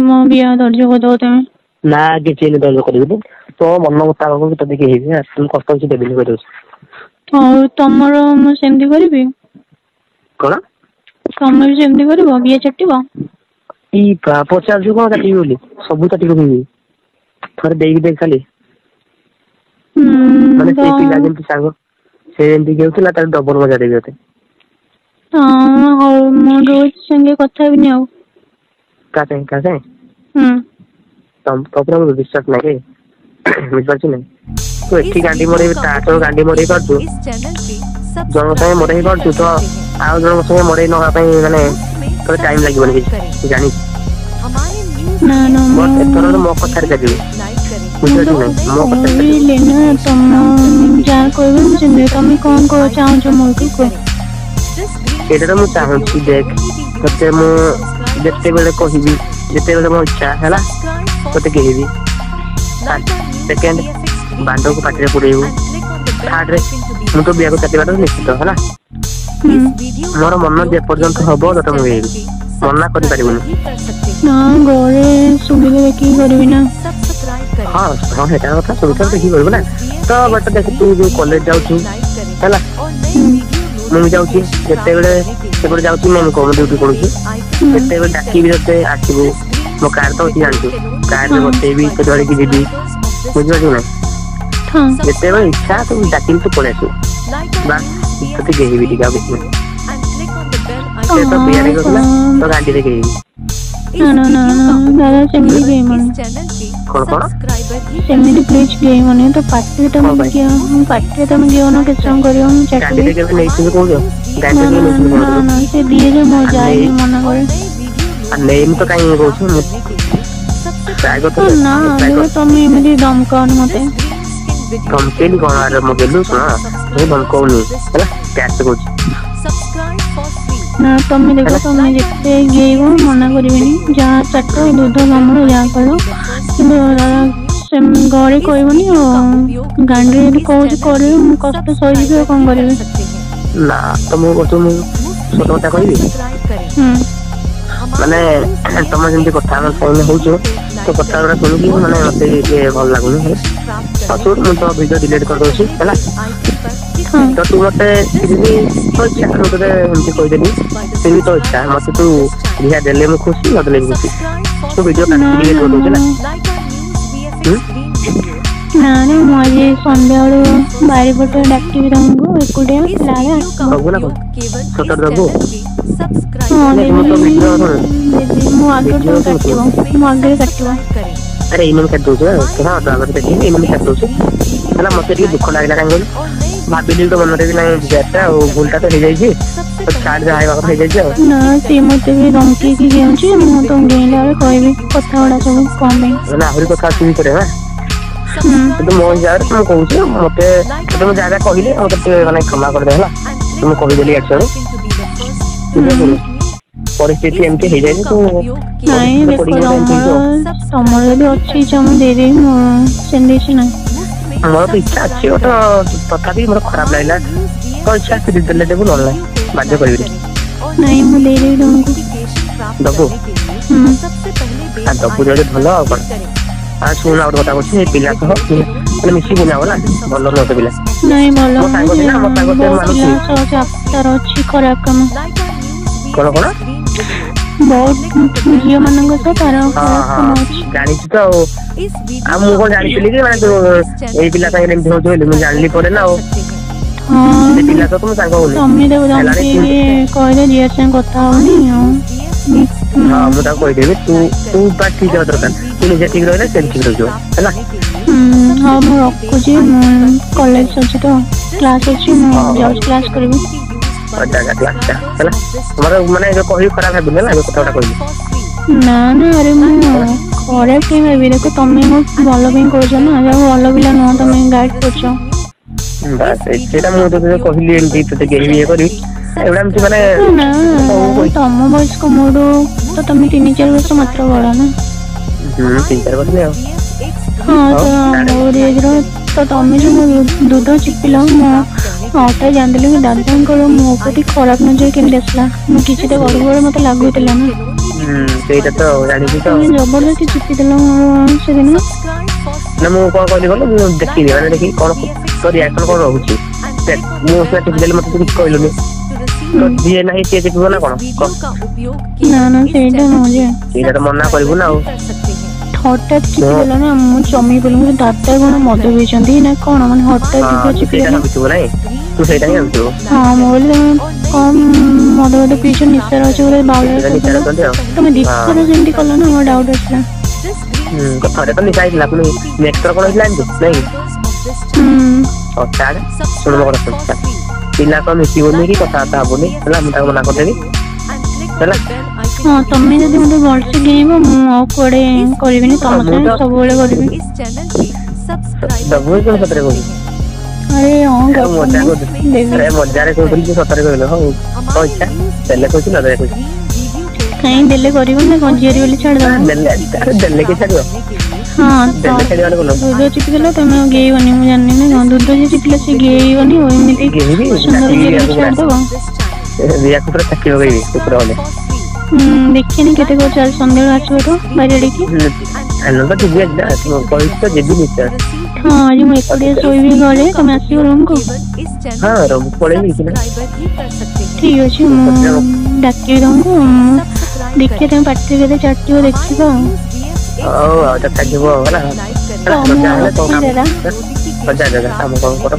ମୋ ବିଆ ଧୈର୍ଯ୍ୟ କରିଦବ ତମେ ନା କିଛି ହେଲେ ଧୈର୍ଯ୍ୟ କରିବି ତ ମନ ମୁତାବକ ତତେ କି ହେଇବି ତୁ କଷ୍ଟ ହଉଛି ଦେବିନି କହିଦଉଛି। ହଉ ତମର ମୁଁ ସେମିତି କରିବି କଣ ତମେ ବି ସେମିତି କରିବ ବିଏ ଚାଟିବ ପଚାରୁଛୁ କଣ କାଟିବି ବୋଲି ସବୁ କାଟିକି କହିବି ଥରେ ଦେଇକି ଦେଖ ଖାଲି ମାନେ ସେଇ ପିଲା ଯେମିତି ସାଙ୍ଗ ସେ ଯେମିତି ଖେଳୁଥିଲା ତାର ଡବଲ ମଜା ଦେବି ତତେ। ହଁ ହଉ ମୁଁ ରୋଜ ସାଙ୍ଗେ କଥା ହେବିନି ଆଉ କା ସାଙ୍ଗେ ତୋ ଉପରେ ମୋର ବିଶ୍ୱାସ ନାହିଁ ବୁଝିପାରୁଛୁ ନାଇଁ ତୁ ଏଠି ଗାଣ୍ଡି ମରେଇ ତା ସହ ଗାଣ୍ଡି ମରେଇ ପାରୁଛୁ ଜଣଙ୍କ ସାଙ୍ଗେ ମରେଇ ପାରୁଛୁ ତ ଆଉ ଜଣଙ୍କ ସାଙ୍ଗେ ମରେଇ ନବା ପାଇଁ ମାନେ ତୋତେ ଟାଇମ ଲାଗିବନି କିଛି ତୁ ଜାଣିଛୁ ବଟ୍ ଏଥର ମୋ କଥାରେ ଚାଲିବୁ ବୁଝିପାରୁଛୁ ନାଇଁ ମୋ କଥାରେ ତମ ଯାହା କହିବ ମୁଁ ସେମିତି ତମେ କଣ ଚାହୁଁଛ ମୋଠୁ କୁହ ସେଇଟା ତ ମୁଁ ଚାହୁଁଛି ଦେଖ ତତେ ମୁଁ ଯେତେବେଳେ କହିବି ଯେତେବେଳେ ମୋ ଇଚ୍ଛା ହେଲା ତତେ କହିବି ସେକେଣ୍ଡ ବାଣ୍ଡକୁ ପାଟିରେ ପୁରେଇବୁ ଥାର୍ଡରେ ମୁଁ ତ ବିୟାକୁ ଚାଟିବାଟା ନିଶ୍ଚିତ ହେଲା ମୋର ମନ ଯେପର୍ଯ୍ୟନ୍ତ ହବ ତତେ ମୁଁ କହିବି ମନା କରିପାରିବୁନି ଘରେ ସୁବିଧା ଦେଖିକି କରିବି ନା ହଁ ହଁ ସେଇଟା କଥା ସୁବିଧା ଦେଖିକି କରିବୁ ନା ତ ବଟ ଦେଖ ତୁ ଯୋଉ କଲେଜ ଯାଉଛୁ ହେଲା ମୁଁ ବି ଯାଉଛି ଯେତେବେଳେ ସେପଟେ ଯାଉଛି ମୁଁ ଡ୍ୟୁଟି କରୁଛି ଯେତେବେଳେ ଡାକିବି ତତେ ଆସିବୁ ମୋ କାର ତ ଅଛି ଜାଣିଛୁ କାରରେ ବସେଇବି ତତେ ଧରିକି ଯିବି ବୁଝିପାରୁଛୁ ନା ଯେତେବେଳେ ଇଚ୍ଛା ତୁ ଡାକିବି ତୁ ପଳେଇ ଆସିବୁ ବାସ୍ ତତେ ଗେହିବି ଟିକେ ଆଉ କିଛି ନାହିଁ ସେ ତ ବିଆରେ ଗଲା ତ ଗାଣ୍ଡିରେ ଗେହିବି ଦାଦା ସେମିତି ଗେଇମନି କଣ ସେମିତି ପ୍ଲିଜ ଗେଇମନି ତ ପାଟିରେ ତମେ ପାଟିରେ ତମେ ଗେଉନ କେତେ ସମୟ କରିବ ମୁଁ ଚାଟିବି କେବେ ନେଇଥିବି କହୁଛ ନା ସେ ଦିଏ ଯେ ମୋ ଯାଇନି ମନା କରେ ନେଇନି ତ କାହିଁକି କହୁଛୁ ନା ତମେ ଏମିତି ଧମକାଅନି ମତେ ଧମକେଇଲି କଣ ଆରେ ମୋ ଗେଲୁ ଶୁଣ ମୁଁ ଧମକଉନି ହେଲା ପ୍ୟାର ସେ କହୁଛି ନା ତମେ ଦେଖ ତମେ ଯେତେ ଗେଇବ ମନା କରିବେନି ଯାହା ଚାଟ ଦୁଧ କାମୁଡ ଯାହା କର କିନ୍ତୁ ଘରେ କହିବନି ଗାଣ୍ଡିରେ ଯଦି କହୁଛି କରିବ ମୁଁ କଷ୍ଟ ସହିଯିବି ଆଉ କଣ କରିବି ନା ତ ମୁଁ ସତ କଥା କହିବି ମାନେ ତମେ ଯେମିତି କଥା ଆମ ଫୋନରେ ହଉଛ ତ କଥା ଗୁଡା ଶୁଣିକି ମାନେ ମତେ ଟିକେ ଭଲ ଲାଗୁନି ହେଲା ଶୁଣ ମୁଁ ତ ଭିଡିଓ ଡିଲିଟ କରିଦଉଛି ହେଲା ତ ତୁ ମତେ ତୋ ଇଚ୍ଛା ମୁଁ ତତେ ଏମିତି କହିଦେଲି ସେ ବି ତୋ ଇଚ୍ଛା ମତେ ତୁ ରିହା ଦେଲେ ମୁଁ ଖୁସି ନଦେଲେ ବି ଖୁସି ତୁ ଭିଡିଓ କାଟିକି ଡିଲିଟ କରିଦଉଛି ହେଲା ନାଇଁ ମୁଁ ଆଜି ସନ୍ଧ୍ୟାବେଳୁ ବାରିପଟେ ଡାକିବି ତମକୁ ଏକୁଟିଆ ଥିଲାବେଳେ ସତରେ ଦବୁ ମୋ ଆଗରେ ତମେ କାଟିବ ମୋ ଆଗରେ କାଟିବ ଆରେ ଏଇମାନେ କାଟି ଦଉଛୁ ହଁ ତ ଆଗରେ ଦେଖିବି ଏଇମାନେ କାଟି ଦଉଛି ହେଲା ମତେ ଟିକେ ଦୁଃଖ ଲାଗିଲା କାହିଁକି କହିଲୁ ଭାବିଲି ତ ମନରେ ବି ନାହିଁ ବ୍ୟାଗଟା ଆଉ ଭୁଲଟା ତ ହେଇଯାଇଛି ଛାଡ ଯାହା ହେବା କଥା ହେଇଯାଇଛି ଆଉ ନା ସିଏ ମତେ ବି ଧମକେଇକି ଗେଉଛି ମୁଁ ତ ଗେଇଲା ବେଳେ କହିବି କଥା ଗୁଡା ସବୁ କଣ ପାଇଁ ମାନେ ଆହୁରି କଥା ଅଛି ଭିତରେ ନା କିନ୍ତୁ ମୋ ହିସାବରେ ମୁଁ କହୁଛି ମତେ ମୁଁ ଯାହା ଯାହା କହିଲି ମତେ ଟିକେ ମାନେ କ୍ଷମା କରିଦେ ହେଲା ମୁଁ କହିଦେଲି ଆକ୍ଚୁଆଲି ପରିସ୍ଥିତି ଏମିତି ହେଇଯାଇଛି ତୁ ନାଇଁ ଦେଖ ତମର ଯଦି ଅଛି ଇଚ୍ଛା ମୁଁ ଦେଇଦେବି ମୁଁ ସେମିତି କିଛି ନାହିଁ ମୋର ତ ଇଚ୍ଛା ଅଛି ଗୋଟେ ତଥାପି ମୋର ଖରାପ ଲାଗିଲା ତ ଇଚ୍ଛା ଦେଲେ ଦେବୁ ନହେଲେ ନାହିଁ ବାଧ୍ୟ କରିବିନି ନାଇଁ ମୁଁ ଦେଇଦେବି ତମକୁ ଦବୁ ଦବୁ ଯଦି ଭଲ ଆଉ କଣ ଆଉ ଶୁଣ ଆଉ ଗୋଟେ କଥା କହୁଛି ଏ ପିଲା ସହ ମାନେ ମିଶିବୁନି ଆଉ ହେଲା ଭଲ ନୁହଁ ସେ ପିଲା ନାଇଁ ଭଲ ମୋ ସାଙ୍ଗ ସିନା ମୋ ସାଙ୍ଗ ସେ ମାନୁଛି ତାର ଅଛି ଖରାପ କାମ କଣ ବହୁତ ଝିଅ ମାନଙ୍କ ସହ ତାର ଜାଣିଛୁ ତ ଆଉ ମୁଁ କଣ ଜାଣିଥିଲି କି ମାନେ ତୁ ଏଇ ପିଲା ସାଙ୍ଗରେ ଏମିତି ହଉଛୁ ବୋଲି ମୁଁ ଜାଣିଲି ପରେ ନା ଆଉ ସେ ପିଲା ସହ ମୁଁ ସାଙ୍ଗ ହଉନି ହେଲାଣି କହିଲେ ଝିଅ ସାଙ୍ଗେ କଥା ହଉନି ଆଉ ହଁ ମୁଁ ତାକୁ କହିଦେବି ତୁ ବାସ୍ ଠିକ ହେବା ଦରକାର ତୁ ନିଜେ ଠିକ ରହିଲେ ସେ ଠିକ ରହିଯିବ ହେଲା ହଁ ମୁଁ ରଖୁଛି ମୁଁ କଲେଜ ଅଛି ତ କ୍ଲାସ ଅଛି ମୁଁ ଯାଉଛି କ୍ଲାସ କରିବି ହେଲା ମୋର ମାନେ କହିବି ଖରାପ ଭାବିନି ହେଲା କଥାଟା କହିବି ନା ଆରେ ମୁଁ ଖରାପ କେହି ଭାବି ଦେଖ ତମେ ମୋ ଭଲ ପାଇଁ କହୁଛ ନା ଯାହା ଭଲ ପିଲା ନୁହଁ ତମେ ଗାଇଡ କରୁଛ ବାସ୍ ସେଇଟା ମୁଁ ତତେ କହିଲି ଏମିତି ତତେ ଗେହିବି ଇଏ କରିବି ଏଗୁଡା ଏମିତି ମାନେ ତମ ବୟସ୍କ ମୋଠୁ ତ ତମେ 3-4 ବର୍ଷ ମାତ୍ର ବଡ ନା 3-4 ବର୍ଷ ଆଉ ହଁ ତ ମୋର ଏଜର ତ ତମେ ଯୋଉ ଦୁଧ ଚିପିଲ ମୁଁ ଅଟା ଜାଣିଦେଲି କି ଦାଦାଙ୍କର ମୋ ପ୍ରତି ଖରାପ ନଜର କେମିତି ଆସିଲା ମୁଁ କିଛି ତ ଗଡ ମତେ ଲାଗୁଥିଲା ନା ସେଇଟା ତ ଜାଣିଛି ତ। ତମେ ଜବରଦସ୍ତି ଚିପିଦେଲ ସେଦିନ। ନା ମୁଁ କଣ କହିଲି କହିଲ ମୁଁ ଦେଖିଲି ମାନେ ଦେଖିକି କଣ ତୋ ରିଆକ୍ସନ କଣ ରହୁଛି। ମୁଁ ସେଟା ଚିପିଦେଲି ମତେ କିଛି କହିଲୁନି ତ ଯିଏ ନାହିଁ ସିଏ ଚିପିବ ନା କଣ ନା ସେଇଟା ନୁହଁ ଯେ ସେଇଟା ତ ମନା କରିବୁ ନା ଆଉ। ହଠାତ୍ ଚିପିଦେଲ ନା ମୁଁ ଚମେଇ ପଡିଲି ମୁଁ ଦାଦା କଣ ମଦ ପିଇଛନ୍ତି ନା କଣ ମାନେ ହଠାତ୍ ଭିଡ଼ିଓ ଚିପିଦେଲ। ଭାବିଥିବୁ ନାଇଁ ତୁ ସେଇଟା ହିଁ ଭାବିଥିବୁ। ହଁ ମୁଁ କହିଲି ତମେ କଣ ମଦ ଫଦ ପିଇଛ ନିଶାରେ ଅଛି ବୋଧେ ବାଉଳିଆ ନିଶାରେ କରିଦେଲ। ଅଛନ୍ତି ଆଉ। ତମେ ଦିଥର ଯେମିତି କଲ ନା ମୋର ଡାଉଟ୍ ଆସିଲା। ଥରେ ତ ନିଶା ହେଇଥିଲା ପୁଣି ନେକ୍ସଟ ଥର କଣ ହେଇଥିଲା ଜାଣିଛୁ ନାଇଁ ଛାଡେ ଶୁଣ ମୋ କଥା ଶୁଣ ପିଲା ତ ମିଶିବନି କି କଥାବାର୍ତ୍ତା ହବୁନି ହେଲା ମୁଁ ତାକୁ ମନା କରିଦେବି ହେଲା। ହଁ ତମେ ଯଦି ମତେ ଭଲସେ ଗେଇବ ମୁଁ ଆଉ କୁଆଡେ କରିବିନି ତମ ମୁଁ ସାଙ୍ଗେ ତ ସବୁବେଳେ କରିବି। ଦବୁ କଣ ସତରେ କହୁଛୁ। ଆରେ ହଁ ମଜା କରୁନି କରୁଛୁ ଦେବି। ଆରେ ମଜାରେ କହୁଥିଲି ତୁ ସତରେ କହିଲୁ ହଉ କଣ ଇଚ୍ଛା ଦେଲେ କହୁଛୁ ନ ଦେଲେ କହୁଛୁ। କାହିଁ ଦେଲେ କରିବ ନା କଣ ଝିଅରି ବୋଲି ଛାଡିଦବ। ଦେଲେ କିଏ ଛାଡିବ ହଁ ତ ଦେଲେ ଛାଡିବାନି ଭଲ। ଦୁଧ ଚିପିଦେଲ ତମେ ଆଉ ଗେଇବନି ମୁଁ ଜାଣିନି ନା କଣ ଦୁଧ ଯିଏ ଚିପିଲା ସେ ଗେଇବନି ଆଉ ଏମିତି ଗେହିବି ସୁନ୍ଦର ଝିଅରି ବୋଲି ଛାଡିଦବ। ରିୟାକୁ ପୁରା ଚାକିରି ପକେଇବି କୁକୁର ଭଳିଆ। ଦେଖିନି କେତେ କଣ ଚାଲ ସନ୍ଧ୍ୟାବେଳେ ଆସିବ ତ ବାରି ଆଡିକି। ଆନନ୍ଦ ଯିବି ଆଜି ନା କହିଛି ତ ଯିବି ନିଶ୍ଚୟ। ହଁ ଆଜି ମୁଁ ଏକୁଟିଆ ଶୋଇବି ଘରେ ତମେ ଆସିବ ରୁମକୁ। ହଁ ରୁମକୁ ପଳେଇବି କିଛି ନାହିଁ। ଠିକ ଅଛି ମୁଁ ଡାକିବି ତମକୁ ଦେଖିବା ତମେ ପାଟିରେ କେତେ ଚାଟିବ ଦେଖିବା ଆଉ। ହଉ ଆଉ ଦେଖାଯିବ ଆଉ ହେଲା ତମ ସଜା ହେଲେ ତୋ କାମ ଦାଦା ସଜା କାମ କଣ କର।